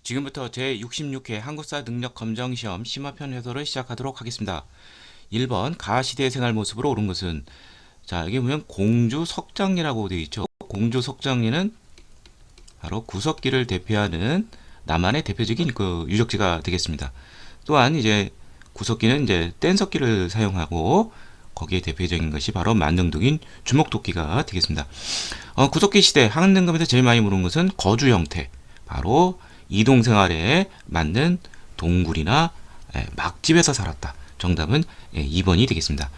지금부터 제66회 한국사 능력검정시험 심화편 해설을 시작하도록 하겠습니다. 1번 가시대 생활 모습으로 옳은 것은, 자 여기 보면 공주 석장리라고 되어 있죠. 공주 석장리는 바로 구석기를 대표하는 남한의 대표적인 그 유적지가 되겠습니다. 또한 이제 구석기는 이제 뗀석기를 사용하고 거기에 대표적인 것이 바로 만능도긴 주먹도끼가 되겠습니다. 구석기 시대 한능검에서 제일 많이 물은 것은 거주 형태, 바로 이동생활에 맞는 동굴이나 막집에서 살았다. 정답은 2번이 되겠습니다.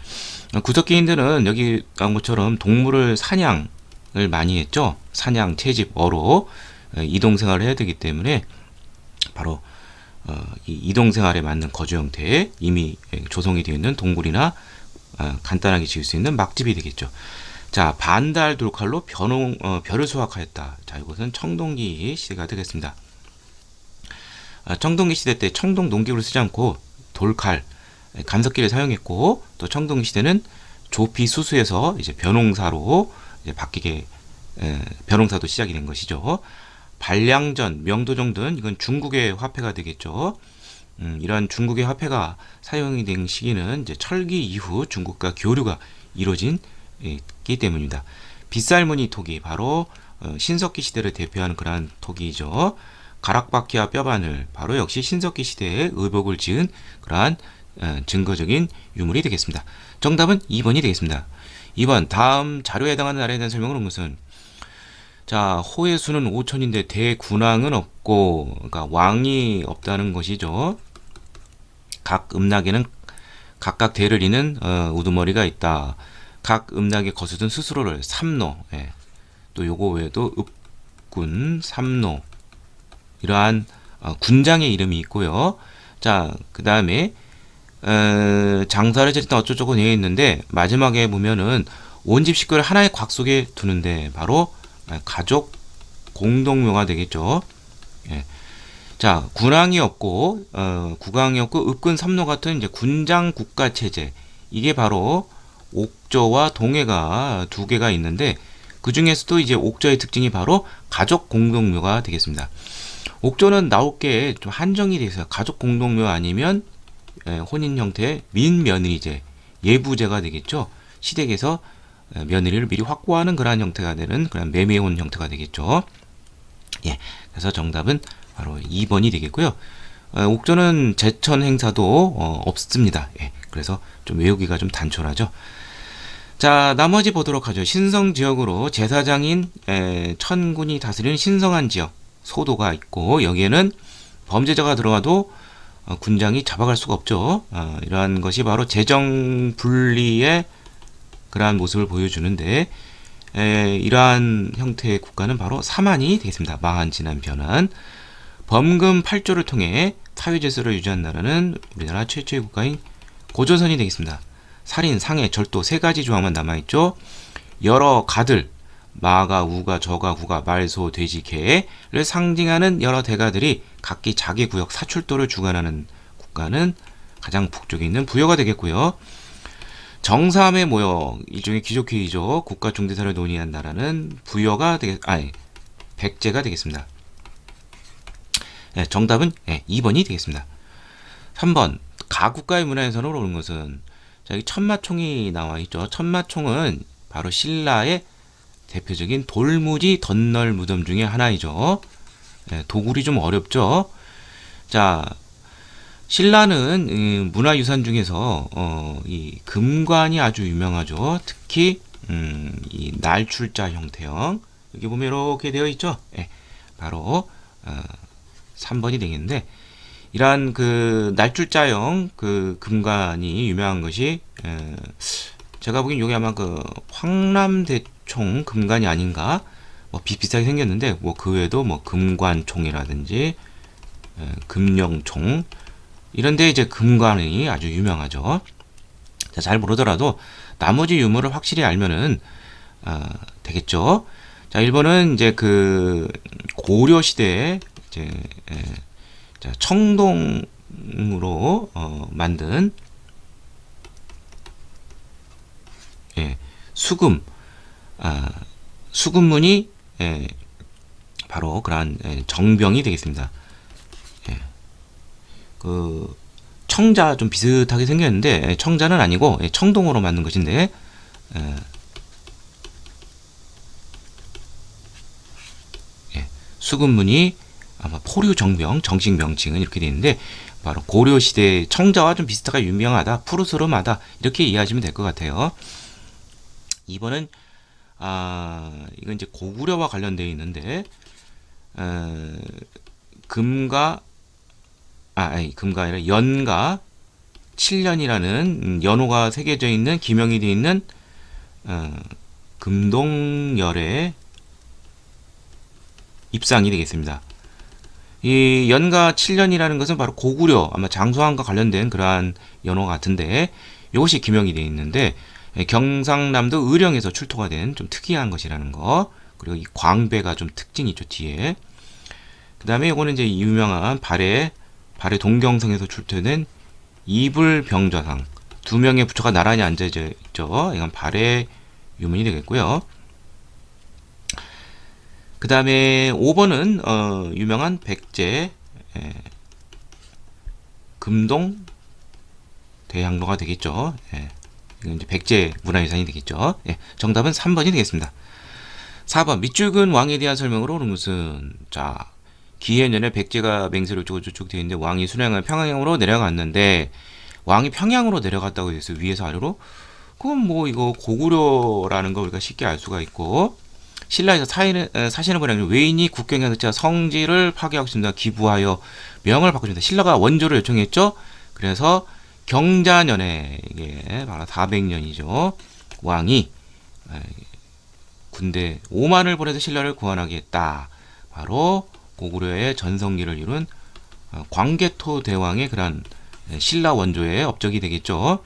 구석기인들은 여기 나온 것처럼 동물을 사냥을 많이 했죠. 사냥, 채집, 어로 이동생활을 해야 되기 때문에 바로 이 이동생활에 맞는 거주 형태에 이미 조성이 되어 있는 동굴이나 간단하게 지을 수 있는 막집이 되겠죠. 자, 반달 돌칼로 벼를 수확하였다. 자, 이것은 청동기 시대가 되겠습니다. 청동기 시대 때 청동 농기구를 쓰지 않고 돌칼, 감석기를 사용했고, 또 청동기 시대는 조피 수수에서 이제 벼농사로 이제 바뀌게 벼농사도 시작이 된 것이죠. 반량전, 명도정 등 이건 중국의 화폐가 되겠죠. 이러한 중국의 화폐가 사용이 된 시기는 이제 철기 이후 중국과 교류가 이루어진기 때문입니다. 빗살무늬 토기, 바로 신석기 시대를 대표하는 그러한 토기이죠. 가락바퀴와 뼈바늘, 바로 역시 신석기 시대에 의복을 지은 그러한 증거적인 유물이 되겠습니다. 정답은 2번이 되겠습니다. 2번, 다음 자료에 해당하는 나라에 대한 설명을 한 것은, 자, 호의 수는 5천인데 대군왕은 없고, 그러니까 왕이 없다는 것이죠. 각 음락에는 각각 대를 이는 우두머리가 있다. 각 음락에 거스든 스스로를 삼노, 또 요거 외에도 읍군, 삼노, 이러한 군장의 이름이 있고요. 자, 그 다음에 장사를 지냈다 어쩌고저쩌고 되어 있는데, 마지막에 보면은 온 집 식구를 하나의 곽 속에 두는데 바로 가족 공동묘가 되겠죠. 예. 자, 군왕이 없고 국왕이 없고 읍군 삼노 같은 이제 군장 국가 체제, 이게 바로 옥저와 동해가 두 개가 있는데, 그 중에서도 이제 옥저의 특징이 바로 가족 공동묘가 되겠습니다. 옥저는 나올 게 좀 한정이 되어 있어요. 가족 공동묘 아니면 혼인 형태의 민며느리제, 예부제가 되겠죠. 시댁에서 며느리를 미리 확보하는 그러한 형태가 되는 그런 매매혼 형태가 되겠죠. 예, 그래서 정답은 바로 2번이 되겠고요. 옥저는 제천 행사도 없습니다. 예, 그래서 좀 외우기가 좀 단촐하죠. 자, 나머지 보도록 하죠. 신성 지역으로 제사장인 천군이 다스리는 신성한 지역, 소도가 있고, 여기에는 범죄자가 들어가도 군장이 잡아갈 수가 없죠. 이러한 것이 바로 재정 분리의 그러한 모습을 보여주는데, 이러한 형태의 국가는 바로 사만이 되겠습니다. 마한, 진한, 변한. 범금 8조를 통해 사회질서를 유지한 나라는 우리나라 최초의 국가인 고조선이 되겠습니다. 살인, 상해, 절도 세 가지 조항만 남아있죠. 여러 가들, 마가, 우가, 저가, 구가, 말, 소, 돼지, 개를 상징하는 여러 대가들이 각기 자기 구역 사출도를 주관하는 국가는 가장 북쪽에 있는 부여가 되겠고요. 정삼에 모여 일종의 귀족회의죠. 국가 중대사를 논의한 나라는 부여가 백제가 되겠습니다. 정답은 2번이 되겠습니다. 3번, 가국가의 문화에서는 오른 것은, 자, 여기 천마총이 나와 있죠. 천마총은 바로 신라의 대표적인 돌무지 덧널 무덤 중에 하나이죠. 도굴이 좀 어렵죠. 자, 신라는 문화유산 중에서 이 금관이 아주 유명하죠. 특히 이 날출자 형태형, 여기 보면 이렇게 되어 있죠. 바로 3번이 되겠는데, 이러한 그 날출자형 그 금관이 유명한 것이, 제가 보기엔 이게 아마 그 황남대총 금관이 아닌가, 뭐 비슷하게 생겼는데, 뭐 그 외에도 뭐 금관총이라든지 금령총, 이런데 이제 금관이 아주 유명하죠. 자, 잘 모르더라도 나머지 유물을 확실히 알면은 되겠죠. 자, 1번은 이제 그 고려 시대에 이제 자, 청동으로 만든 수금, 수금문이 바로 그러한 정병이 되겠습니다. 그 청자 좀 비슷하게 생겼는데 청자는 아니고 청동으로 만든 것인데 수금문이 아마 포류정명 정식 명칭은 이렇게 되어 있는데 바로 고려시대 청자와 좀 비슷하게 유명하다, 푸르스름하다 이렇게 이해하시면 될 것 같아요. 2번은 이건 이제 고구려와 관련되어 있는데 금가 금가 아니라 연가 7년이라는 연호가 새겨져 있는 기명이 되어 있는 금동열의 입상이 되겠습니다. 이 연가 7년이라는 것은 바로 고구려 아마 장수왕과 관련된 그러한 연호 같은데 이것이 기명이 되어 있는데 경상남도 의령에서 출토가 된 좀 특이한 것이라는 거, 그리고 이 광배가 좀 특징이 있죠 뒤에. 그 다음에 이거는 이제 유명한 발해 동경성에서 출토된 이불병좌상, 두 명의 부처가 나란히 앉아 있죠. 이건 발해 유문이 되겠고요. 그 다음에 5번은 유명한 백제 금동 대향로가 되겠죠. 이건 이제 백제 문화유산이 되겠죠. 정답은 3번이 되겠습니다. 4번 밑줄근 왕에 대한 설명으로 오는 것은, 자, 기해년에 백제가 맹세를 쭉쭉 되어 있는데 왕이 순행을 평양으로 내려갔는데 왕이 평양으로 내려갔다고 되어 있어요. 위에서 아래로. 그럼 뭐 이거 고구려라는 거 우리가 쉽게 알 수가 있고, 신라에서 사시는 분이 외인이 국경에 그쳐 성지를 파괴하고 싶습니다. 기부하여 명을 바꾸십니다. 신라가 원조를 요청했죠. 그래서 경자년에, 이게 바로 400년이죠. 왕이 군대 5만을 보내서 신라를 구원하게 했다. 바로 고구려의 전성기를 이룬 광개토 대왕의 그런 신라 원조의 업적이 되겠죠.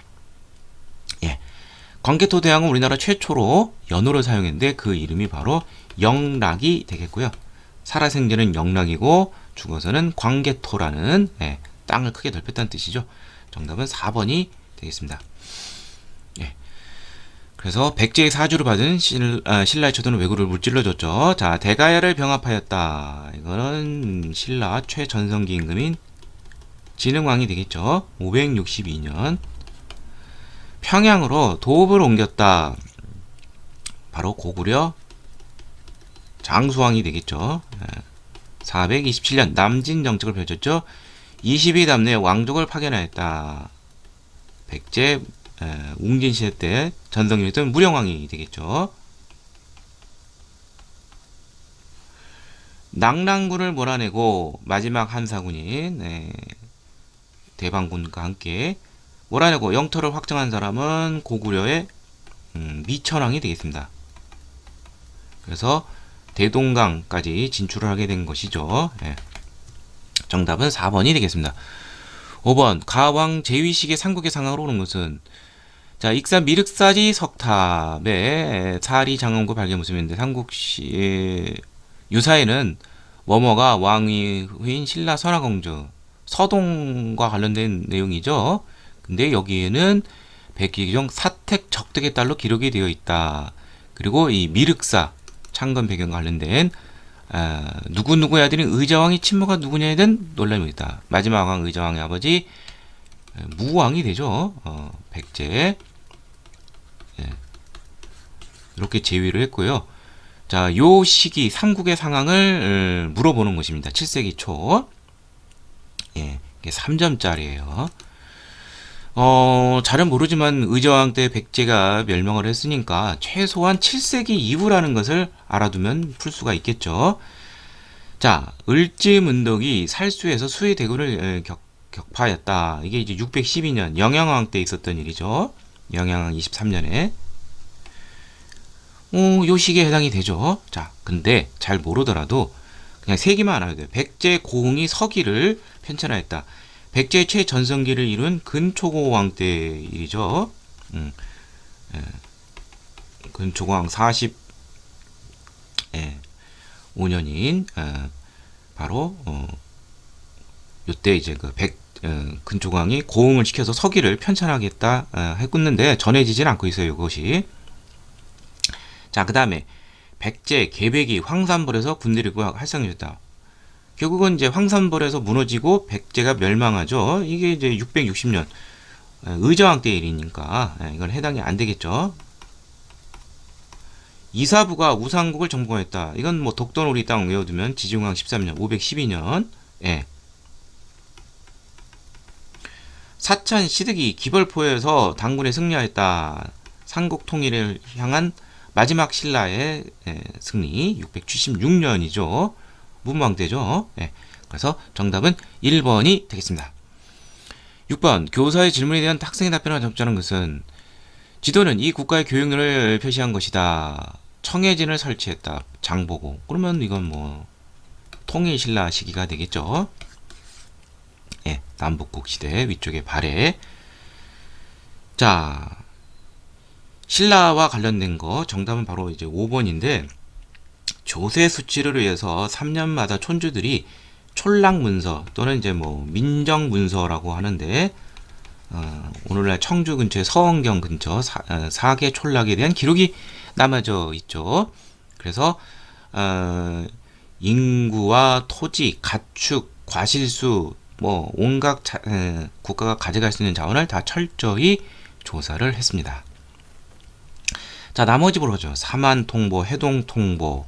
광개토 대왕은 우리나라 최초로 연호를 사용했는데 그 이름이 바로 영락이 되겠고요. 살아생전은 영락이고 죽어서는 광개토라는 땅을 크게 넓혔다는 뜻이죠. 정답은 4번이 되겠습니다. 그래서 백제의 사주를 받은 신라의 초도는 왜구를 물질러줬죠. 자, 대가야를 병합하였다. 이거는 신라 최전성기 임금인 진흥왕이 되겠죠. 562년 평양으로 도읍을 옮겼다. 바로 고구려 장수왕이 되겠죠. 427년 남진 정책을 펼쳤죠. 22담 내 왕족을 파견하였다. 백제 웅진시대 때 전성기였던 무령왕이 되겠죠. 낙랑군을 몰아내고 마지막 한사군인 대방군과 함께 몰아내고 영토를 확정한 사람은 고구려의 미천왕이 되겠습니다. 그래서 대동강까지 진출을 하게 된 것이죠. 정답은 4번이 되겠습니다. 5번 가왕 제위식의 삼국의 상황으로 오는 것은, 자, 익산 미륵사지 석탑에 사리 장엄구 발견 모습인데 삼국시 유사에는 뭐뭐가 왕위 후인 신라 선화공주 서동과 관련된 내용이죠. 근데 여기에는 백기경 사택 적득의 딸로 기록이 되어 있다. 그리고 이 미륵사 창건 배경과 관련된 누구누구의 아들인 의자왕이 친모가 누구냐에 대한 논란이 있다. 마지막 왕 의자왕의 아버지 무왕이 되죠. 백제. 이렇게 제위를 했고요. 자, 요 시기 삼국의 상황을 물어보는 것입니다. 7세기 초. 이게 3점짜리예요. 잘은 모르지만 의자왕 때 백제가 멸망을 했으니까 최소한 7세기 이후라는 것을 알아두면 풀 수가 있겠죠. 자, 을지문덕이 살수에서 수의 대군을 격파하였다. 이게 이제 612년 영양왕 때 있었던 일이죠. 영양왕 23년에. 요 시기에 해당이 되죠. 자, 근데 잘 모르더라도 그냥 세기만 알아야 돼요. 백제 고흥이 서기를 편찬하였다. 백제의 최전성기를 이룬 근초고왕 때 일이죠. 근초고왕 45년인 바로 요때 이제 그 근초고왕이 고흥을 시켜서 서기를 편찬하겠다 했었는데 전해지진 않고 있어요. 이것이. 자, 그 다음에 백제 계백이 황산벌에서 군대를 활성화했다. 결국은 이제 황산벌에서 무너지고 백제가 멸망하죠. 이게 이제 660년 의저왕 때 일이니까 이건 해당이 안 되겠죠. 이사부가 우상국을 점거했다. 이건 뭐 독도놀이 땅 외워두면 지중왕 13년, 512년. 예. 사찬 시드기 기벌포에서 당군에 승리하였다. 삼국 통일을 향한 마지막 신라의 승리 676년이죠. 문왕때죠. 예. 그래서 정답은 1번이 되겠습니다. 6번 교사의 질문에 대한 학생의 답변을 적절한 것은 지도는 이 국가의 교육률을 표시한 것이다. 청해진을 설치했다. 장보고. 그러면 이건 뭐 통일신라 시기가 되겠죠. 예, 남북국 시대 위쪽에 발해. 자, 신라와 관련된 거 정답은 바로 이제 5번인데 조세 수치를 위해서 3년마다 촌주들이 촌락문서 또는 이제 뭐 민정문서라고 하는데 오늘날 청주 근처의 서원경 근처 사계 촌락에 대한 기록이 남아져 있죠. 그래서 인구와 토지, 가축, 과실수 뭐 온갖 국가가 가져갈 수 있는 자원을 다 철저히 조사를 했습니다. 자, 나머지 보죠. 사만통보, 해동통보,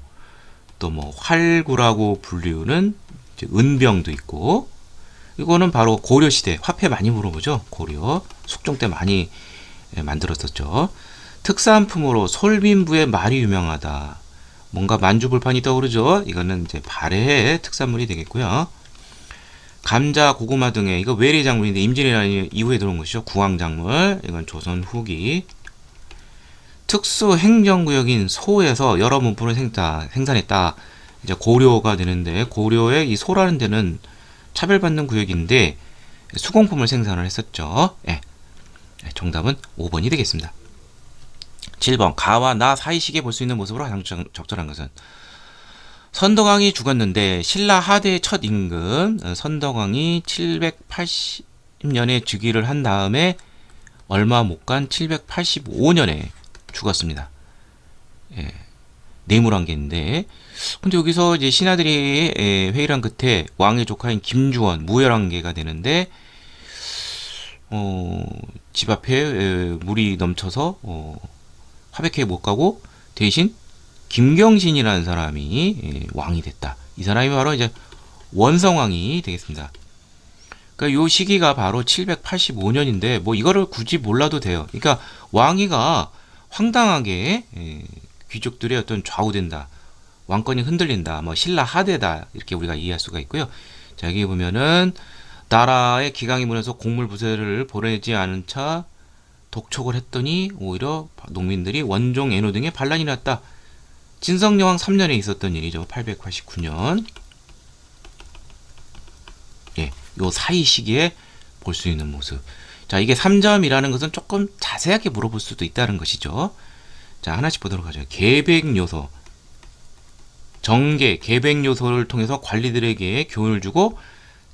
또 뭐 활구라고 불리우는 은병도 있고, 이거는 바로 고려 시대 화폐 많이 물어보죠. 고려 숙종 때 많이 만들었었죠. 특산품으로 솔빈부의 말이 유명하다. 뭔가 만주불판이 떠오르죠. 이거는 이제 발해의 특산물이 되겠고요. 감자, 고구마 등의 이거 외래작물인데 임진왜란 이후에 들어온 것이죠. 구황작물. 이건 조선 후기. 특수 행정구역인 소에서 여러 문물을 생산했다. 이제 고려가 되는데 고려의 이 소라는 데는 차별받는 구역인데 수공품을 생산을 했었죠. 예. 정답은 5번이 되겠습니다. 7번 가와 나 사이 시기에 볼 수 있는 모습으로 가장 적절한 것은 선덕왕이 죽었는데 신라 하대의 첫 임금 선덕왕이 780년에 즉위를 한 다음에 얼마 못 간 785년에 죽었습니다. 예, 내물왕계인데 근데 여기서 이제 신하들이 회의를 한 끝에 왕의 조카인 김주원 무열왕계가 되는데 집 앞에 물이 넘쳐서 화백회에 못 가고 대신 김경신이라는 사람이 왕이 됐다. 이 사람이 바로 이제 원성왕이 되겠습니다. 그러니까 요 시기가 바로 785년인데 뭐 이거를 굳이 몰라도 돼요. 그러니까 왕위가 황당하게 귀족들의 어떤 좌우된다. 왕권이 흔들린다. 뭐 신라 하대다. 이렇게 우리가 이해할 수가 있고요. 자, 여기 보면은 나라의 기강이 무너서 곡물 부세를 보내지 않은 차 독촉을 했더니 오히려 농민들이 원종 애노 등의 반란이 났다. 진성여왕 3년에 있었던 일이죠. 889년. 예, 요 사이 시기에 볼 수 있는 모습. 자, 이게 3점이라는 것은 조금 자세하게 물어볼 수도 있다는 것이죠. 자, 하나씩 보도록 하죠. 계백요소. 정계, 계백요소를 통해서 관리들에게 교훈을 주고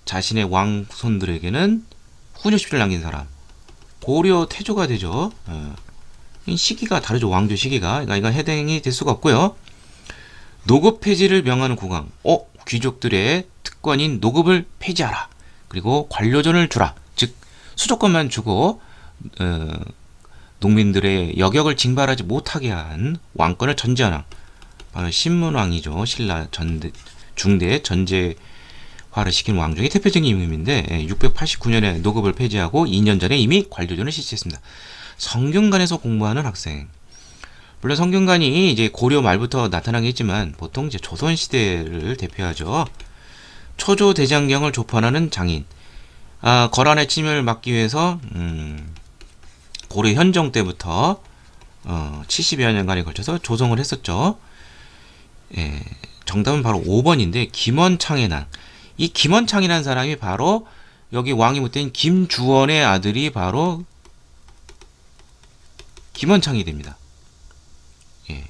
자신의 왕손들에게는 훈육시를 남긴 사람. 고려 태조가 되죠. 시기가 다르죠. 왕조 시기가. 그러니까 이건 해당이 될 수가 없고요. 노급 폐지를 명하는 국왕. 귀족들의 특권인 노급을 폐지하라. 그리고 관료전을 주라. 즉 수조권만 주고 농민들의 여격을 징발하지 못하게 한 왕권을 전제하라. 바로 신문왕이죠. 신라 중대 전제화를 시킨 왕 중에 대표적인 임금인데 689년에 노급을 폐지하고 2년 전에 이미 관료전을 실시했습니다. 성균관에서 공부하는 학생. 물론 성균관이 이제 고려 말부터 나타나긴 했지만 보통 이제 조선 시대를 대표하죠. 초조 대장경을 조판하는 장인. 거란의 침입을 막기 위해서 고려 현종 때부터 70여 년간에 걸쳐서 조성을 했었죠. 예, 정답은 바로 5번인데 김원창의 난. 이 김원창이라는 사람이 바로 여기 왕이 못된 김주원의 아들이 바로 김원창이 됩니다. 예.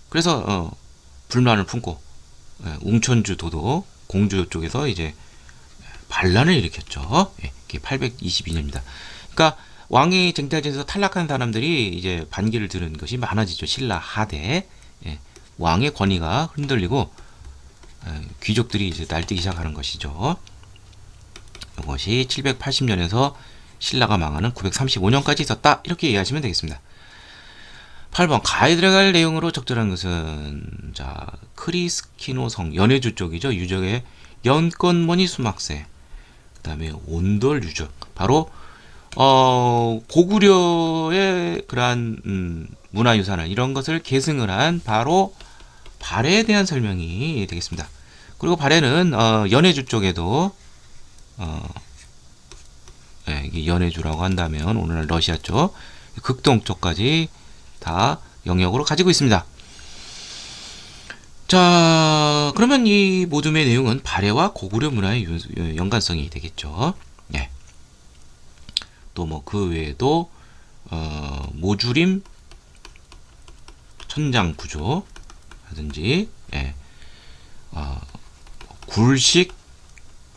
그래서 불만을 품고 웅천주 도도 공주 쪽에서 이제 반란을 일으켰죠. 예, 이게 822년입니다. 그러니까 왕이 쟁탈전에서 탈락한 사람들이 이제 반기를 드는 것이 많아지죠. 신라 하대. 예, 왕의 권위가 흔들리고 귀족들이 이제 날뛰기 시작하는 것이죠. 이것이 780년에서 신라가 망하는 935년까지 있었다. 이렇게 이해하시면 되겠습니다. 8번 가에 들어갈 내용으로 적절한 것은 자 크리스키노성 연해주 쪽이죠. 유적의 연꽃무늬 수막새, 그 다음에 온돌 유적, 바로 고구려의 그러한 문화유산을 이런 것을 계승을 한 바로 발해에 대한 설명이 되겠습니다. 그리고 발해는 연해주 쪽에도 이게 연해주라고 한다면 오늘날 러시아 쪽 극동 쪽까지 다 영역으로 가지고 있습니다. 자, 그러면 이 모둠의 내용은 발해와 고구려 문화의 연관성이 되겠죠. 네. 또 뭐 그 외에도 모주림 천장 구조라든지 굴식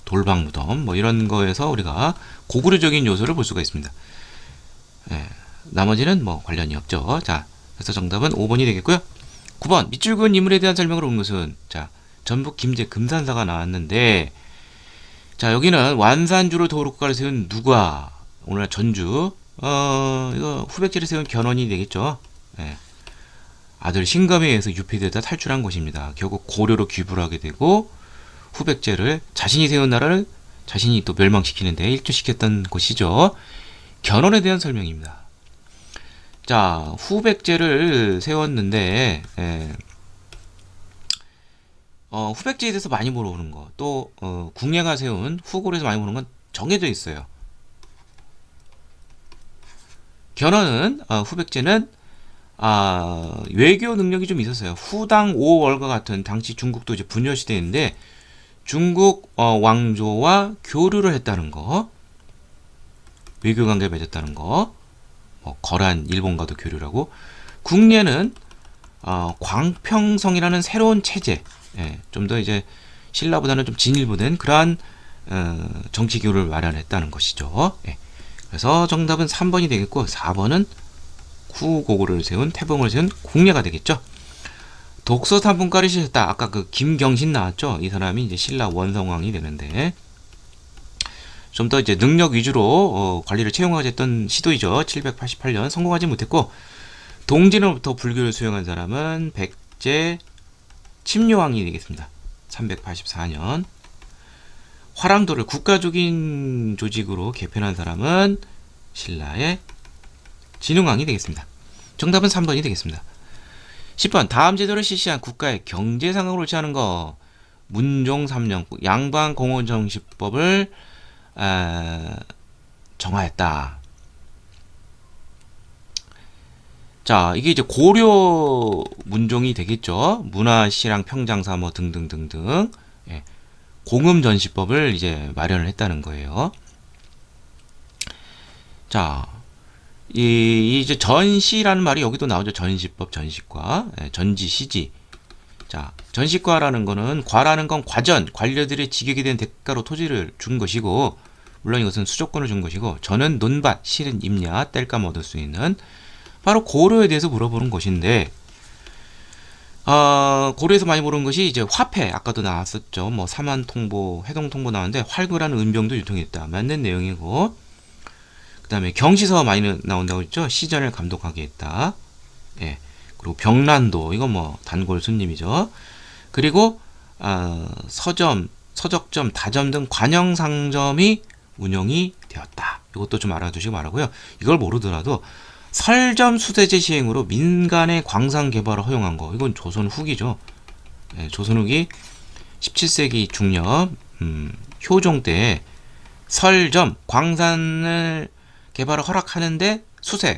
돌방 무덤 뭐 이런 거에서 우리가 고구려적인 요소를 볼 수가 있습니다. 나머지는 뭐 관련이 없죠. 자, 그래서 정답은 5번이 되겠고요. 9번 밑줄 그은 인물에 대한 설명을 온 것은 자 전북 김제 금산사가 나왔는데 자 여기는 완산주로 도루국가를 세운 누가 오늘날 전주 이거 후백제를 세운 견훤이 되겠죠. 아들 신감에 의해서 유폐되다 탈출한 것입니다. 결국 고려로 귀부를 하게 되고 후백제를 자신이 세운 나라를 자신이 또 멸망시키는데 일조시켰던 곳이죠. 견훤에 대한 설명입니다. 자, 후백제를 세웠는데 후백제에 대해서 많이 물어보는 거, 또 궁예가 세운 후고에서 많이 물어보는 건 정해져 있어요. 견훤은 후백제는 외교 능력이 좀 있었어요. 후당 5월과 같은 당시 중국도 이제 분열 시대인데 중국 왕조와 교류를 했다는 거, 외교 관계를 맺었다는 거, 거란 일본과도 교류를 하고, 궁예는 광평성이라는 새로운 체제, 좀 더 이제 신라보다는 좀 진일보된 그러한 정치 교류를 마련했다는 것이죠. 그래서 정답은 3번이 되겠고 4번은 후고구려를 세운 태봉을 세운 궁예가 되겠죠. 독서 3분과를 시셨다. 아까 그 김경신 나왔죠. 이 사람이 이제 신라 원성왕이 되는데 좀 더 이제 능력 위주로 관리를 채용하자 했던 시도이죠. 788년 성공하지 못했고 동진으로부터 불교를 수용한 사람은 백제 침료왕이 되겠습니다. 384년 화랑도를 국가적인 조직으로 개편한 사람은 신라의 진흥왕이 되겠습니다. 정답은 3번이 되겠습니다. 10번 다음 제도를 실시한 국가의 경제 상황을 취하는 거 문종 3년 양반공원정시법을 정하였다. 자, 이게 이제 고려 문종이 되겠죠. 문화시랑 평장사 뭐 등등등등 공음전시법을 이제 마련을 했다는 거예요. 자, 이제 전시라는 말이 여기도 나오죠. 전시법, 전시과, 전지시지. 자, 전시과라는 거는 과라는 건 과전, 관료들의 직역이 된 대가로 토지를 준 것이고, 물론 이것은 수조권을 준 것이고, 전은 논밭, 실은 임야, 뗄감 얻을 수 있는 바로 고려에 대해서 물어보는 것인데, 고려에서 많이 물어본 것이 이제 화폐, 아까도 나왔었죠. 뭐 사만통보, 해동통보 나왔는데 활구라는 은병도 유통했다. 맞는 내용이고, 그 다음에 경시서 많이 나온다고 했죠. 시전을 감독하게 했다. 그리고 병란도, 이건 뭐 단골 손님이죠. 그리고 서점, 서적점, 다점 등 관영상점이 운영이 되었다. 이것도 좀 알아두시기 바라고요. 이걸 모르더라도 설점 수대제 시행으로 민간의 광산 개발을 허용한 거, 이건 조선 후기죠. 조선 후기 17세기 중엽 효종 때 설점, 광산을 개발을 허락하는데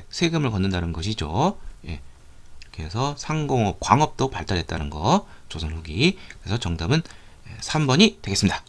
세금을 걷는다는 것이죠. 그래서 상공업, 광업도 발달했다는 거, 조선 후기. 그래서 정답은 3번이 되겠습니다.